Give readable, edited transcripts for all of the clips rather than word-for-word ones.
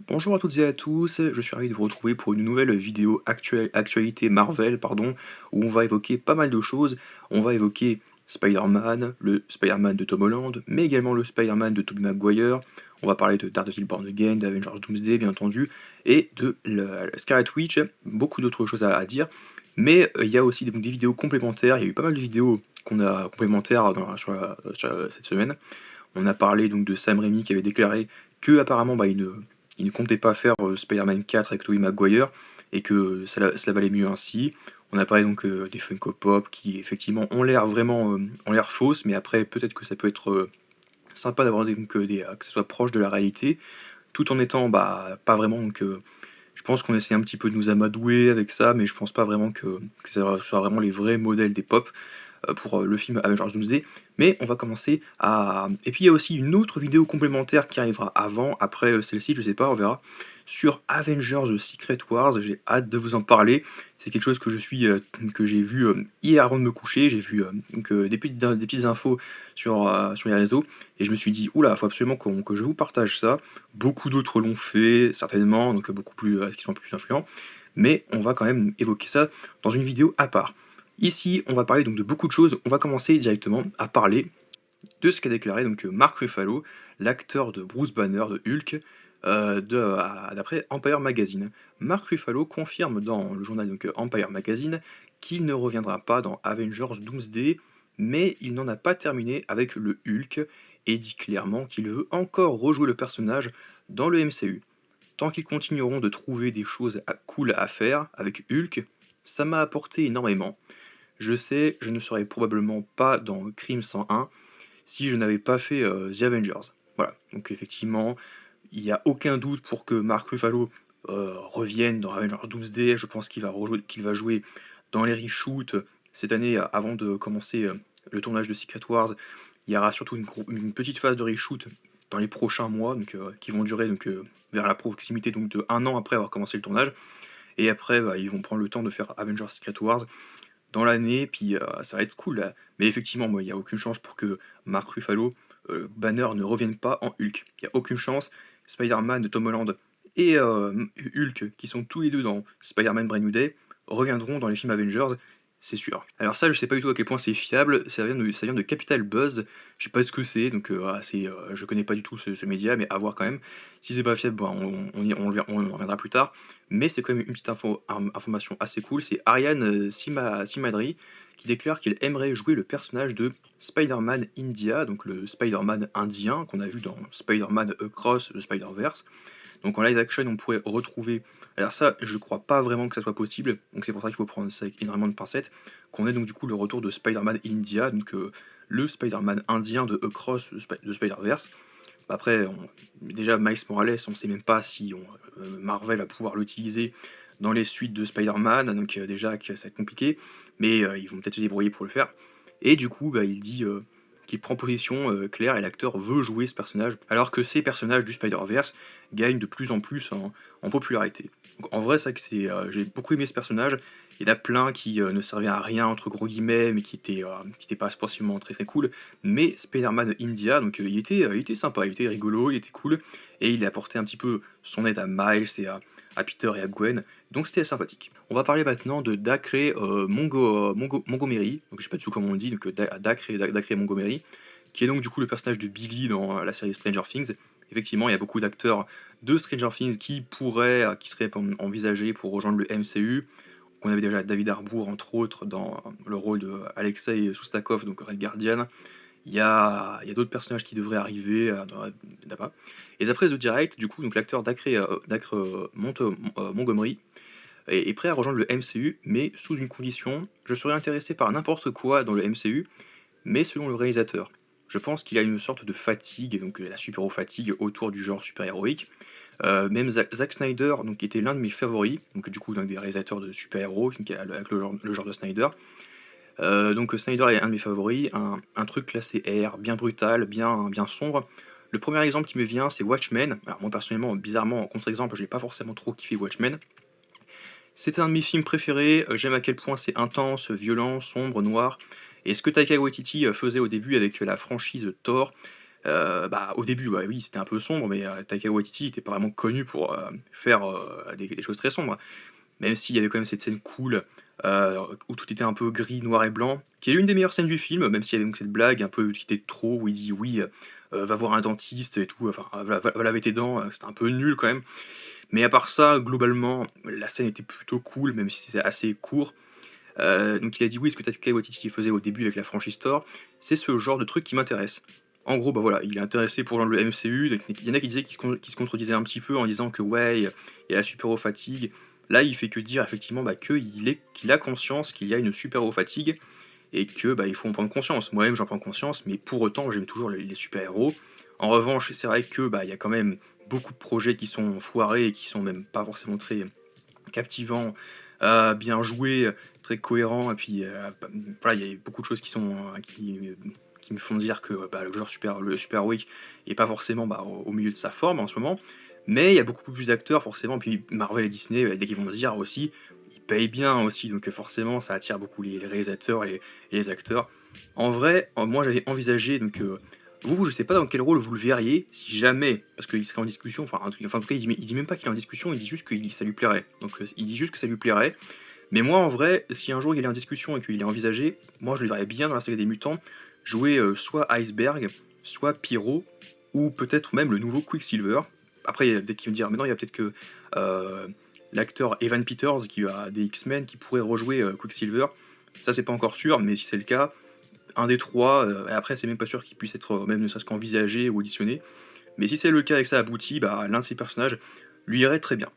Bonjour à toutes et à tous, je suis ravi de vous retrouver pour une nouvelle vidéo actualité Marvel, pardon, où on va évoquer pas mal de choses. On va évoquer Spider-Man, le Spider-Man de Tom Holland, mais également le Spider-Man de Tobey Maguire. On va parler de Daredevil Born Again, d'Avengers Doomsday bien entendu, et de la Scarlet Witch, beaucoup d'autres choses à dire. Mais il y a aussi des vidéos complémentaires, il y a eu pas mal de vidéos qu'on a complémentaires cette semaine. On a parlé donc de Sam Raimi qui avait déclaré que apparemment il ne comptait pas faire Spider-Man 4 avec Tobey Maguire et que cela valait mieux ainsi. On a parlé donc des Funko Pop qui effectivement ont l'air fausses, mais après peut-être que ça peut être sympa d'avoir que ce soit proche de la réalité, tout en étant pas vraiment je pense qu'on essaie un petit peu de nous amadouer avec ça, mais je pense pas vraiment que ça soit vraiment les vrais modèles des pop pour le film Avengers Doomsday. Mais on va commencer à. Et puis il y a aussi une autre vidéo complémentaire qui arrivera après celle-ci, je sais pas, on verra. Sur Avengers The Secret Wars, j'ai hâte de vous en parler. C'est quelque chose que j'ai vu hier avant de me coucher. J'ai vu des petites infos sur les réseaux et je me suis dit oula, faut absolument que je vous partage ça. Beaucoup d'autres l'ont fait certainement, donc beaucoup plus qui sont plus influents. Mais on va quand même évoquer ça dans une vidéo à part. Ici, on va parler donc de beaucoup de choses. On va commencer directement à parler de ce qu'a déclaré Mark Ruffalo, l'acteur de Bruce Banner, de Hulk, d'après Empire Magazine. Mark Ruffalo confirme dans le journal Empire Magazine qu'il ne reviendra pas dans Avengers Doomsday, mais il n'en a pas terminé avec le Hulk et dit clairement qu'il veut encore rejouer le personnage dans le MCU. Tant qu'ils continueront de trouver des choses cool à faire avec Hulk, ça m'a apporté énormément. Je sais, je ne serais probablement pas dans Crime 101 si je n'avais pas fait The Avengers. Voilà, donc effectivement, il n'y a aucun doute pour que Mark Ruffalo revienne dans Avengers Doomsday. Je pense qu'il va jouer dans les reshoots cette année avant de commencer le tournage de Secret Wars. Il y aura surtout une petite phase de reshoot dans les prochains mois, qui vont durer vers la proximité de un an après avoir commencé le tournage. Et après, ils vont prendre le temps de faire Avengers Secret Wars dans l'année, puis ça va être cool là. Mais effectivement, moi, il n'y a aucune chance pour que Mark Ruffalo, Banner ne revienne pas en Hulk. Il n'y a aucune chance. Spider-Man de Tom Holland et Hulk, qui sont tous les deux dans Spider-Man Brand New Day, reviendront dans les films Avengers, c'est sûr. Alors ça, je sais pas du tout à quel point c'est fiable, ça vient de Capital Buzz, je sais pas ce que c'est, je connais pas du tout ce média, mais à voir quand même. Si c'est pas fiable, on en reviendra plus tard. Mais c'est quand même une petite information assez cool, c'est Ariane Simadri qui déclare qu'il aimerait jouer le personnage de Spider-Man India, donc le Spider-Man indien qu'on a vu dans Spider-Man Across the Spider-Verse. Donc en live action, on pourrait retrouver. Alors ça, je crois pas vraiment que ça soit possible, donc c'est pour ça qu'il faut prendre ça avec énormément de pincettes. Qu'on ait donc du coup le retour de Spider-Man India, le Spider-Man indien de Across the Spider-Verse. Après, déjà Miles Morales, on sait même pas si Marvel va pouvoir l'utiliser dans les suites de Spider-Man, donc déjà que ça va être compliqué, mais ils vont peut-être se débrouiller pour le faire. Et du coup, il dit qu'il prend position claire et l'acteur veut jouer ce personnage, alors que ces personnages du Spider-Verse gagnent de plus en plus en popularité. Donc, en vrai, j'ai beaucoup aimé ce personnage. Il y en a plein qui ne servaient à rien, entre gros guillemets, mais qui étaient pas forcément très très cool. Mais Spider-Man India, il était sympa, il était rigolo, il était cool, et il a apporté un petit peu son aide à Miles à Peter et à Gwen, donc c'était sympathique. On va parler maintenant de Dacre Montgomery, donc je sais pas du tout comment on dit, Dacre Montgomery, qui est donc du coup le personnage de Billy dans la série Stranger Things. Effectivement, il y a beaucoup d'acteurs de Stranger Things qui seraient envisagés pour rejoindre le MCU. On avait déjà David Harbour, entre autres, dans le rôle de Alexei Soustakov, donc Red Guardian. Il y a d'autres personnages qui devraient arriver là-bas. Et d'après The Direct, du coup, donc l'acteur Dacre Montgomery est prêt à rejoindre le MCU, mais sous une condition, je serais intéressé par n'importe quoi dans le MCU, mais selon le réalisateur. Je pense qu'il y a une sorte de fatigue, donc la super-héros fatigue autour du genre super-héroïque. Même Zack Snyder, donc, qui était l'un de mes favoris, donc du coup l'un des réalisateurs de super-héros, avec le genre de Snyder. Donc Snyder est un de mes favoris, un truc classé R, bien brutal, bien sombre. Le premier exemple qui me vient, c'est Watchmen. Alors moi personnellement, bizarrement, en contre-exemple, j'ai pas forcément trop kiffé Watchmen. C'est un de mes films préférés, j'aime à quel point c'est intense, violent, sombre, noir. Et ce que Taika Waititi faisait au début avec la franchise Thor, Bah, au début, bah, oui, c'était un peu sombre, mais Taika Waititi était pas vraiment connu pour, faire, des choses très sombres. Même s'il y avait quand même cette scène cool, où tout était un peu gris, noir et blanc, qui est l'une des meilleures scènes du film, même s'il y avait donc cette blague un peu qui était de trop, où il dit: «Oui, va voir un dentiste et tout, enfin, va laver tes dents», c'était un peu nul quand même. Mais à part ça, globalement, la scène était plutôt cool, même si c'était assez court. Donc il a dit: «Oui, ce que Taika Waititi faisait au début avec la franchise Thor, c'est ce genre de truc qui m'intéresse». En gros, bah, voilà, il est intéressé pour le MCU, donc il y en a qui disaient qu'il se contredisaient un petit peu en disant que ouais, il y a la super-héros fatigue. Là, il fait que dire effectivement, bah, qu'il a conscience qu'il y a une super-héros fatigue et que, bah, il faut en prendre conscience. Moi-même, j'en prends conscience, mais pour autant, j'aime toujours les super-héros. En revanche, c'est vrai que, bah, il y a quand même beaucoup de projets qui sont foirés et qui sont même pas forcément très captivant, bien joué, très cohérent et puis, voilà, il y a beaucoup de choses qui sont, qui me font dire que, bah, le super héroïque est pas forcément, bah, au milieu de sa forme en ce moment. Mais il y a beaucoup plus d'acteurs forcément, puis Marvel et Disney, dès qu'ils vont se dire aussi, ils payent bien aussi, donc forcément ça attire beaucoup les réalisateurs et les acteurs. En vrai, moi j'avais envisagé donc, vous, je sais pas dans quel rôle vous le verriez, si jamais, parce qu'il serait en discussion, enfin, en tout cas, il dit même pas qu'il est en discussion, il dit juste que ça lui plairait. Donc, il dit juste que ça lui plairait. Mais moi, en vrai, si un jour il est en discussion et qu'il est envisagé, moi, je le verrais bien dans la saga des mutants jouer soit Iceberg, soit Pyro, ou peut-être même le nouveau Quicksilver. Après, dès qu'il me dire, mais non, il y a peut-être que euh, l'acteur Evan Peters, qui a des X-Men, qui pourrait rejouer Quicksilver. Ça, c'est pas encore sûr, mais si c'est le cas, un des trois, et après c'est même pas sûr qu'il puisse être même ne serait-ce qu'envisagé ou auditionné, mais si c'est le cas et que ça aboutit, bah, l'un de ces personnages lui irait très bien.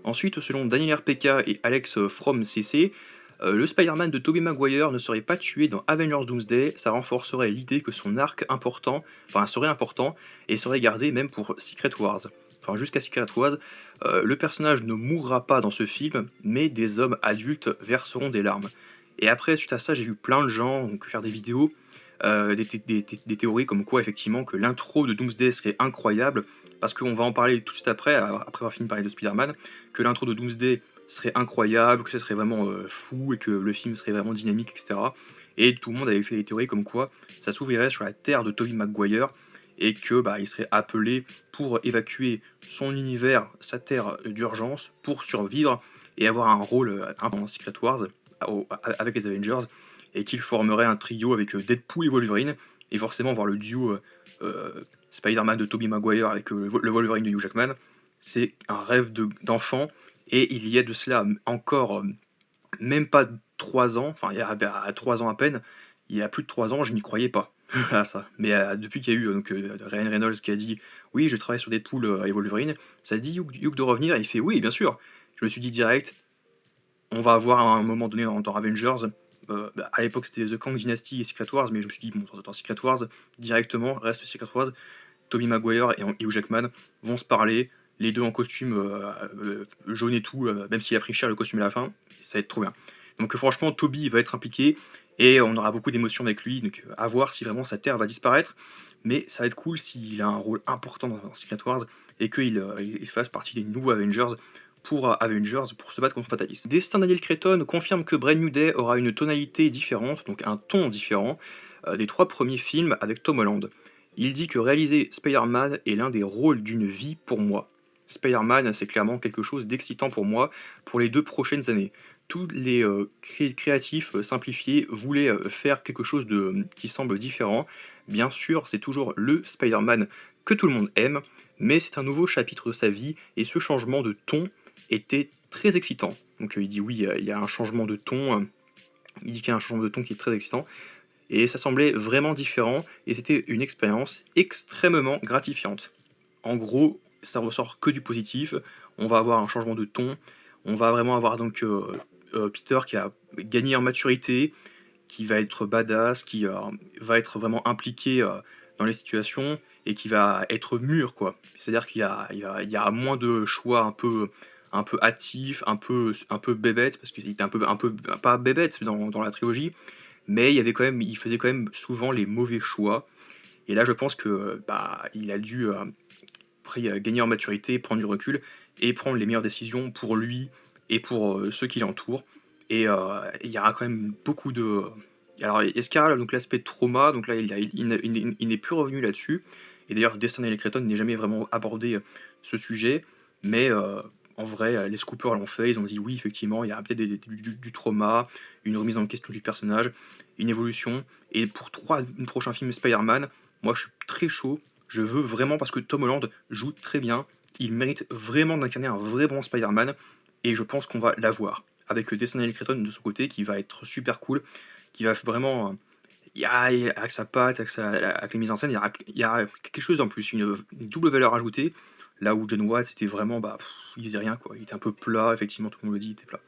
Ensuite, selon Daniel RPK et Alex From CC, le Spider-Man de Tobey Maguire ne serait pas tué dans Avengers Doomsday, ça renforcerait l'idée que son arc important, enfin serait important, et serait gardé même pour Secret Wars. Enfin jusqu'à Secret Wars, le personnage ne mourra pas dans ce film, mais des hommes adultes verseront des larmes. Et après, suite à ça, j'ai vu plein de gens donc, faire des vidéos, des théories comme quoi effectivement que l'intro de Doomsday serait incroyable, parce qu'on va en parler tout de suite après, après avoir fini de parler de Spider-Man, que l'intro de Doomsday serait incroyable, que ça serait vraiment fou et que le film serait vraiment dynamique, etc. Et tout le monde avait fait des théories comme quoi ça s'ouvrirait sur la terre de Tobey Maguire et que bah, il serait appelé pour évacuer son univers, sa terre d'urgence, pour survivre et avoir un rôle important dans Secret Wars avec les Avengers, et qu'il formerait un trio avec Deadpool et Wolverine, et forcément voir le duo Spider-Man de Tobey Maguire avec le Wolverine de Hugh Jackman, c'est un rêve d'enfant, et il y a de cela encore même pas 3 ans, enfin il y a 3 ans à peine, il y a plus de 3 ans, je n'y croyais pas à ça. Mais depuis qu'il y a eu donc, Ryan Reynolds qui a dit oui, je travaille sur Deadpool et Wolverine, ça dit Hugh de revenir, et il fait oui, bien sûr. Je me suis dit direct, on va avoir à un moment donné dans Avengers, bah, à l'époque c'était The Kang Dynasty et Secret Wars, mais je me suis dit, bon, dans Secret Wars, directement, reste Secret Wars, Tobey Maguire et Hugh Jackman vont se parler, les deux en costume jaune et tout, même s'il a pris cher le costume à la fin, ça va être trop bien. Donc franchement, Toby va être impliqué, et on aura beaucoup d'émotions avec lui, donc à voir si vraiment sa terre va disparaître, mais ça va être cool s'il a un rôle important dans Secret Wars, et qu'il fasse partie des nouveaux Avengers, pour se battre contre Fatalis. Destin Daniel Cretton confirme que Brand New Day aura une tonalité différente, donc un ton différent, des 3 premiers films avec Tom Holland. Il dit que réaliser Spider-Man est l'un des rôles d'une vie pour moi. Spider-Man, c'est clairement quelque chose d'excitant pour moi pour les 2 prochaines années. Tous les créatifs simplifiés voulaient faire quelque chose qui semble différent. Bien sûr, c'est toujours le Spider-Man que tout le monde aime, mais c'est un nouveau chapitre de sa vie, et ce changement de ton était très excitant. Donc il dit oui, il y a un changement de ton, il dit qu'il y a un changement de ton qui est très excitant, et ça semblait vraiment différent, et c'était une expérience extrêmement gratifiante. En gros, ça ressort que du positif, on va avoir un changement de ton, on va vraiment avoir donc Peter qui a gagné en maturité, qui va être badass, qui va être vraiment impliqué dans les situations, et qui va être mûr, quoi. C'est-à-dire qu'il y a moins de choix un peu hâtifs, un peu bébête, parce qu'il était un peu, pas bébête dans la trilogie, mais il faisait quand même souvent les mauvais choix. Et là, je pense que bah, il a dû gagner en maturité, prendre du recul, et prendre les meilleures décisions pour lui et pour ceux qui l'entourent. Et il y aura quand même Alors Escara, donc l'aspect trauma, donc là il n'est plus revenu là-dessus, et d'ailleurs Destiny Creighton n'est jamais vraiment abordé ce sujet, mais en vrai les Scoopers l'ont fait, ils ont dit oui effectivement il y a peut-être du trauma, une remise en question du personnage, une évolution, et pour un prochain film Spider-Man, moi je suis très chaud, je veux vraiment, parce que Tom Holland joue très bien, il mérite vraiment d'incarner un vrai bon Spider-Man, et je pense qu'on va l'avoir, avec Destiny Creighton de son côté qui va être super cool, qui va vraiment. Avec sa patte, avec les mises en scène, il y a quelque chose en plus, une double valeur ajoutée. Là où John Watts était vraiment, il faisait rien quoi. Il était un peu plat, effectivement, tout le monde le dit, il était plat.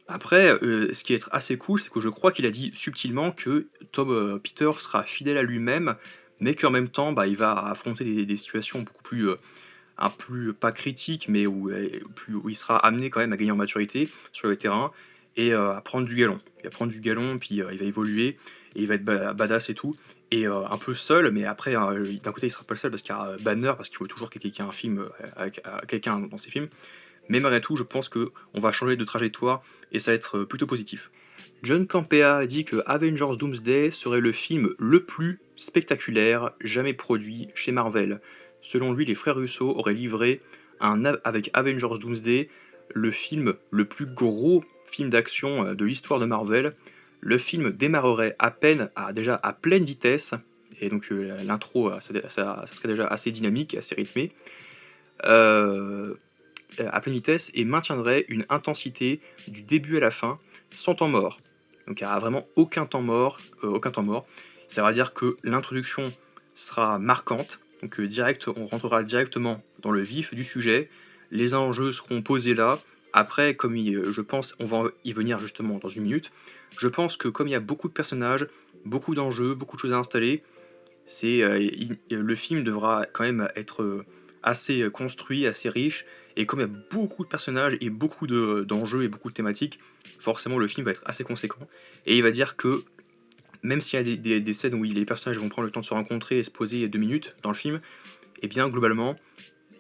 Après, ce qui est assez cool, c'est que je crois qu'il a dit subtilement que Tom Peter sera fidèle à lui-même, mais qu'en même temps, il va affronter des situations beaucoup plus, pas critiques, mais où il sera amené quand même à gagner en maturité sur le terrain et à prendre du galon. Il va prendre du galon, puis il va évoluer, et il va être badass et tout. Et un peu seul, mais après, d'un côté, il sera pas le seul parce qu'il y a Banner, parce qu'il faut toujours qu'il y ait un film avec quelqu'un dans ses films. Mais malgré tout, je pense que on va changer de trajectoire et ça va être plutôt positif. John Campea dit que Avengers Doomsday serait le film le plus spectaculaire jamais produit chez Marvel. Selon lui, les frères Russo auraient livré avec Avengers Doomsday le film le plus gros film d'action de l'histoire de Marvel. Le film démarrerait déjà à pleine vitesse, et donc l'intro ça serait déjà assez dynamique, assez rythmé. Euh, à pleine vitesse, et maintiendrait une intensité du début à la fin sans temps mort. Donc il n'y aura vraiment aucun temps mort, aucun temps mort. Ça veut dire que l'introduction sera marquante, donc on rentrera directement dans le vif du sujet, les enjeux seront posés là. Après, je pense, on va y venir justement dans une minute. Je pense que comme il y a beaucoup de personnages, beaucoup d'enjeux, beaucoup de choses à installer, le film devra quand même être assez construit, assez riche, et comme il y a beaucoup de personnages et beaucoup d'enjeux et beaucoup de thématiques, forcément le film va être assez conséquent, et il va dire que même s'il y a des scènes où les personnages vont prendre le temps de se rencontrer et se poser 2 minutes dans le film, et bien globalement,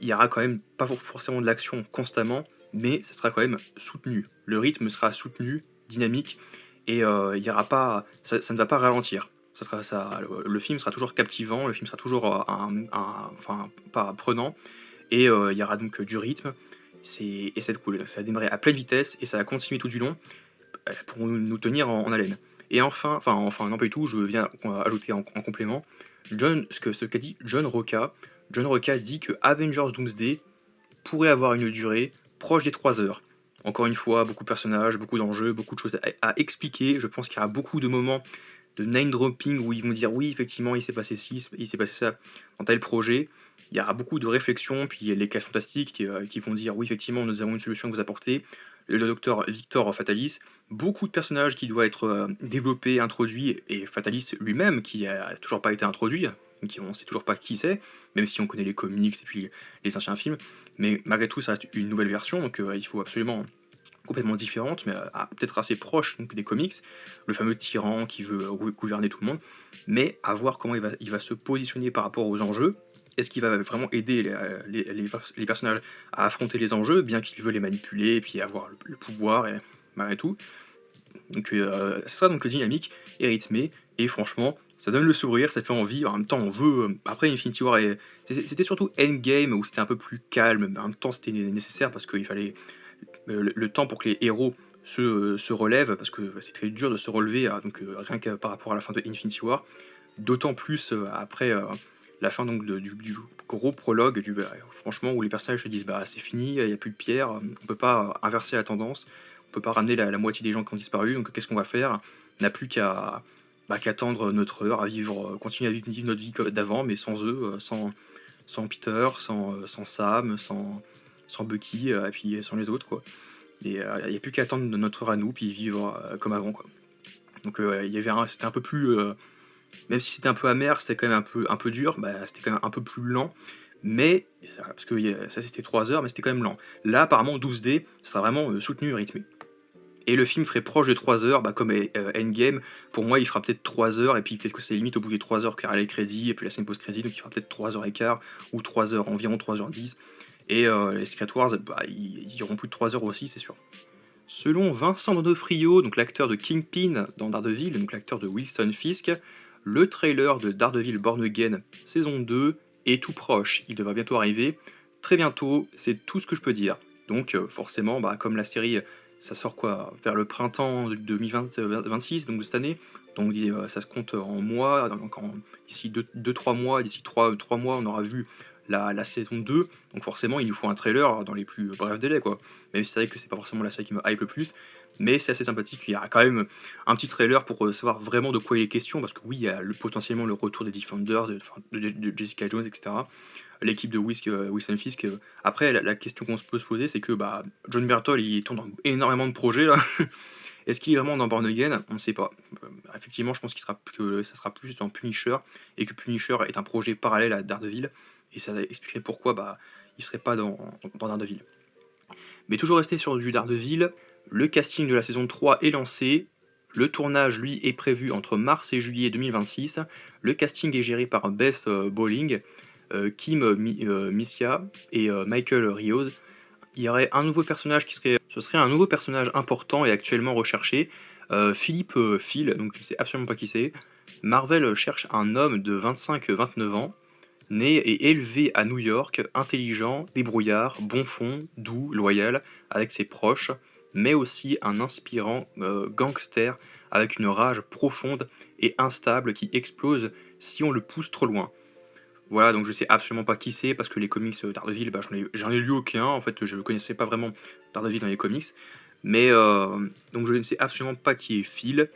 il y aura quand même pas forcément de l'action constamment, mais ça sera quand même soutenu. Le rythme sera soutenu, dynamique, et il y aura pas, ça ne va pas ralentir. Le film sera toujours captivant, le film sera toujours enfin, pas prenant, et il y aura donc du rythme, et c'est cool. Ça va démarrer à pleine vitesse et ça va continuer tout du long pour nous tenir en haleine. Et enfin, non pas du tout, je viens ajouter en complément ce qu'a dit John Roca. John Roca dit que Avengers Doomsday pourrait avoir une durée proche des 3 heures. Encore une fois, beaucoup de personnages, beaucoup d'enjeux, beaucoup de choses à expliquer. Je pense qu'il y aura beaucoup de moments de name dropping où ils vont dire oui, effectivement, il s'est passé ci, il s'est passé ça dans tel projet. Il y aura beaucoup de réflexions, puis les cas fantastiques qui vont dire oui, effectivement, nous avons une solution à vous apporter. Le docteur Victor Fatalis, beaucoup de personnages qui doivent être développés, introduits, et Fatalis lui-même qui a toujours pas été introduit, on ne sait toujours pas qui c'est, même si on connaît les comics et puis les anciens films, mais malgré tout ça reste une nouvelle version, donc il faut absolument complètement différente, mais peut-être assez proche donc, des comics, le fameux tyran qui veut gouverner tout le monde, mais à voir comment il va se positionner par rapport aux enjeux. Est-ce qu'il va vraiment aider les personnages à affronter les enjeux, bien qu'il veut les manipuler et puis avoir le pouvoir et malgré tout. Donc ce sera donc dynamique et rythmé, et franchement, ça donne le sourire, ça fait envie. En même temps, on veut. Après, Infinity War, c'était surtout Endgame où c'était un peu plus calme, mais en même temps, c'était nécessaire parce qu'il fallait le temps pour que les héros se relèvent, parce que c'est très dur de se relever, donc rien que par rapport à la fin de Infinity War, d'autant plus après la fin donc du gros prologue, franchement où les personnages se disent bah c'est fini, il n'y a plus de pierre, on peut pas inverser la tendance, on peut pas ramener la moitié des gens qui ont disparu, donc qu'est-ce qu'on va faire? On n'a plus qu'attendre notre heure, à vivre, continuer à vivre notre vie d'avant, mais sans eux, sans Peter, sans Sam, sans Bucky, et puis sans les autres, quoi. Et il n'y a plus qu'à attendre notre heure à nous, puis vivre comme avant, quoi. Donc c'était un peu plus... même si c'était un peu amer, c'était quand même un peu dur, c'était quand même un peu plus lent, mais parce que ça c'était 3 heures, mais c'était quand même lent. Là, apparemment, 12D, ça sera vraiment soutenu et rythmé. Et le film ferait proche de 3 heures, comme Endgame. Pour moi, il fera peut-être 3 heures, et puis peut-être que c'est limite au bout des 3 heures qu'il y aura les crédits, et puis la scène post-crédit, donc il fera peut-être 3 heures et quart, ou 3 heures, environ 3h10. Et les Secret Wars, ils iront plus de 3 heures aussi, c'est sûr. Selon Vincent D'Onofrio, donc l'acteur de Kingpin dans Daredevil, donc l'acteur de Wilson Fisk, le trailer de Daredevil Born Again saison 2 est tout proche, il devrait bientôt arriver, très bientôt, c'est tout ce que je peux dire. Donc forcément, comme la série, ça sort quoi, vers le printemps de 2026, donc de cette année, donc ça se compte en mois, donc d'ici 2-3 mois, d'ici 3 mois, on aura vu la saison 2, donc forcément il nous faut un trailer dans les plus brefs délais quoi. Même si c'est vrai que c'est pas forcément la série qui me hype le plus, mais c'est assez sympathique, il y a quand même un petit trailer pour savoir vraiment de quoi il est question, parce que oui, il y a potentiellement le retour des Defenders, de Jessica Jones, etc. L'équipe de Wilson Fisk. Après, la question qu'on peut se poser, c'est que John Berthold, il tourne dans énormément de projets là. Est-ce qu'il est vraiment dans Born Again? On ne sait pas. Effectivement, je pense que ça sera plus dans Punisher, et que Punisher est un projet parallèle à Daredevil, et ça expliquerait pourquoi il serait pas dans Daredevil. Mais toujours resté sur du Daredevil, le casting de la saison 3 est lancé. Le tournage, lui, est prévu entre mars et juillet 2026. Le casting est géré par Beth Bowling, Kim Misia et Michael Rios. Il y aurait un nouveau personnage ce serait un nouveau personnage important et actuellement recherché, Philippe Phil, donc je ne sais absolument pas qui c'est. Marvel cherche un homme de 25-29 ans, né et élevé à New York, intelligent, débrouillard, bon fond, doux, loyal, avec ses proches, mais aussi un inspirant gangster avec une rage profonde et instable qui explose si on le pousse trop loin. Voilà, donc je sais absolument pas qui c'est, parce que les comics Daredevil, j'en ai lu aucun, en fait je ne connaissais pas vraiment Daredevil dans les comics, mais donc je ne sais absolument pas qui est Phil.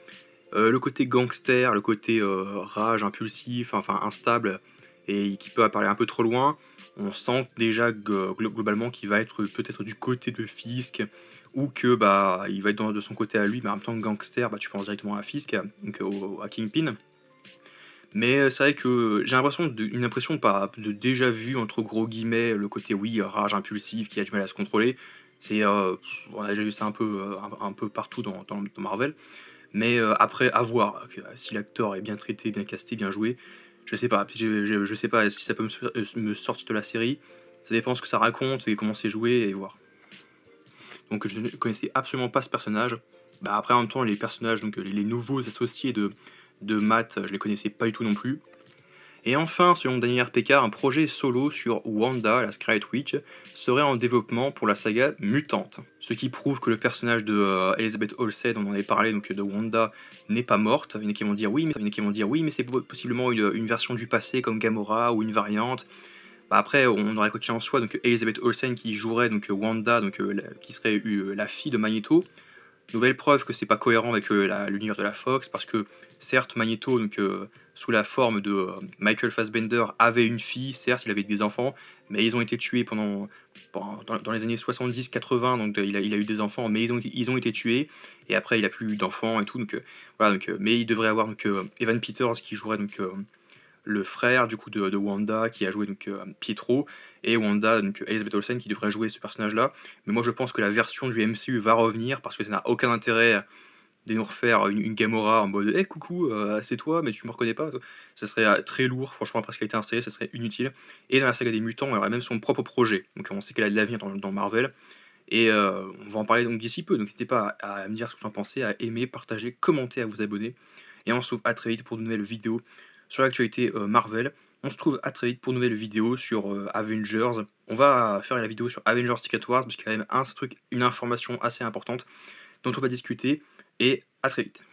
Le côté gangster, le côté rage, impulsif, enfin instable, et qui peut apparaître un peu trop loin, on sent déjà globalement qu'il va être peut-être du côté de Fisk, ou que il va être de son côté à lui, mais en même temps gangster, tu penses directement à Fisk, donc à Kingpin. Mais c'est vrai que j'ai une impression de déjà vu, entre gros guillemets, le côté oui, rage impulsif qui a du mal à se contrôler. On a déjà vu ça un peu partout dans Marvel. Mais après, à voir. Si l'acteur est bien traité, bien casté, bien joué, je sais pas. Je sais pas si ça peut me sortir de la série. Ça dépend ce que ça raconte et comment c'est joué, et voir. Donc je ne connaissais absolument pas ce personnage. Après, en même temps, les personnages, donc les nouveaux associés de Matt, je les connaissais pas du tout non plus. Et enfin, selon Daniel RPK, un projet solo sur Wanda, la Scarlet Witch, serait en développement pour la saga Mutante. Ce qui prouve que le personnage de Elizabeth Olsen, on en avait parlé, donc de Wanda, n'est pas morte. Il y en a qui vont dire oui, mais c'est possiblement une version du passé comme Gamora ou une variante. Après, on aurait quoi qu'il en soit, donc Elizabeth Olsen qui jouerait donc Wanda, donc qui serait la fille de Magneto. Nouvelle preuve que c'est pas cohérent avec l'univers de la Fox, parce que certes Magneto, donc sous la forme de Michael Fassbender, avait une fille, certes il avait des enfants, mais ils ont été tués dans les années 70-80, donc il a eu des enfants, mais ils ont été tués, et après il a plus eu d'enfants et tout, donc voilà, mais il devrait avoir donc Evan Peters qui jouerait donc le frère du coup de Wanda, qui a joué donc Pietro, et Wanda, donc Elizabeth Olsen, qui devrait jouer ce personnage-là. Mais moi je pense que la version du MCU va revenir, parce que ça n'a aucun intérêt de nous refaire une Gamora en mode hey, coucou, c'est toi, mais tu me reconnais pas. Ça serait très lourd, franchement, après ce qui a été installé, ça serait inutile. Et dans la saga des mutants, elle aurait même son propre projet. Donc on sait qu'elle a de l'avenir dans Marvel. Et on va en parler donc d'ici peu. Donc n'hésitez pas à me dire ce que vous en pensez, à aimer, partager, commenter, à vous abonner. Et on se retrouve à très vite pour de nouvelles vidéos sur l'actualité Marvel. On se trouve à très vite pour de nouvelles vidéos sur Avengers. On va faire la vidéo sur Avengers Secret Wars, parce qu'il y a quand même une information assez importante dont on va discuter. Et à très vite.